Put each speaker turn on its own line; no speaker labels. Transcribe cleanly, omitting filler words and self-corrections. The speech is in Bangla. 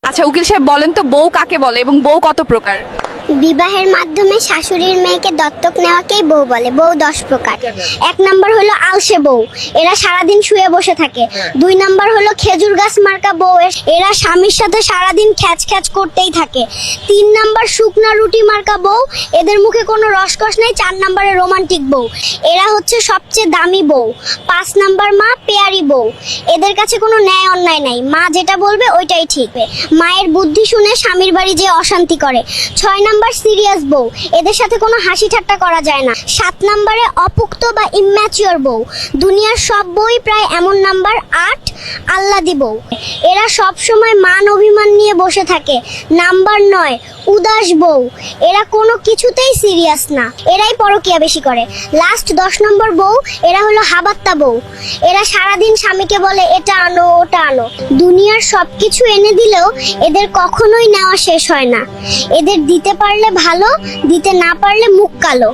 আচ্ছা উকিল সাহেব বলেন তো বউ কাকে বলে এবং বউ কত প্রকার?
বিবাহের মাধ্যমে শাশুড়ির মেয়েকে দত্তক নেওয়াকেই বউ বলে। বউ 10 প্রকার। 1 নম্বর হলো আলসে বউ, এরা সারাদিন শুয়ে বসে থাকে। 2 নম্বর হলো খেজুর গাছ মার্কা বউ, এরা স্বামীর সাথে সারাদিন খ্যাচ খ্যাচ করতেই থাকে। 3 নম্বর শুকনা রুটি মার্কা বউ, এদের মুখে কোনো রসকস নেই। 4 নম্বরে রোমান্টিক বউ, এরা হচ্ছে সবচেয়ে দামি বউ। 5 নম্বর মা পেয়ারি বউ, এদের কাছে কোনো ন্যায় অন্যায় নাই, মা যেটা বলবে ওইটাই ঠিক। মায়ের বুদ্ধি শুনে স্বামীর বাড়ি যে অশান্তি করে। 6 নম্বর সিরিয়াস বউ, এদের সাথে কোনো হাসি ঠাট্টা করা যায় না। 7 নম্বরে অপুক্ত বা ইম্যাচিওর বউ, দুনিয়ার সব বই প্রায় এমন। নাম্বার 8 আল্লাদি বউ, এরা সব সময় মান অভিমান নিয়ে বসে থাকে। নাম্বার 9 উদাস বউ, এরা কোনো কিছুতেই সিরিয়াস না, এরাই পরকিয়া বেশি করে। লাস্ট 10 নম্বর বউ, এরা হলো হাবাত্তা বউ, এরা সারাদিন স্বামীকে বলে এটা আনো ওটা আনো। দুনিয়ার সবকিছু এনে দিলেও এদের কখনোই নেওয়া শেষ হয় না। এদের দিতে পারলে ভালো, দিতে না পারলে মুখ কালো।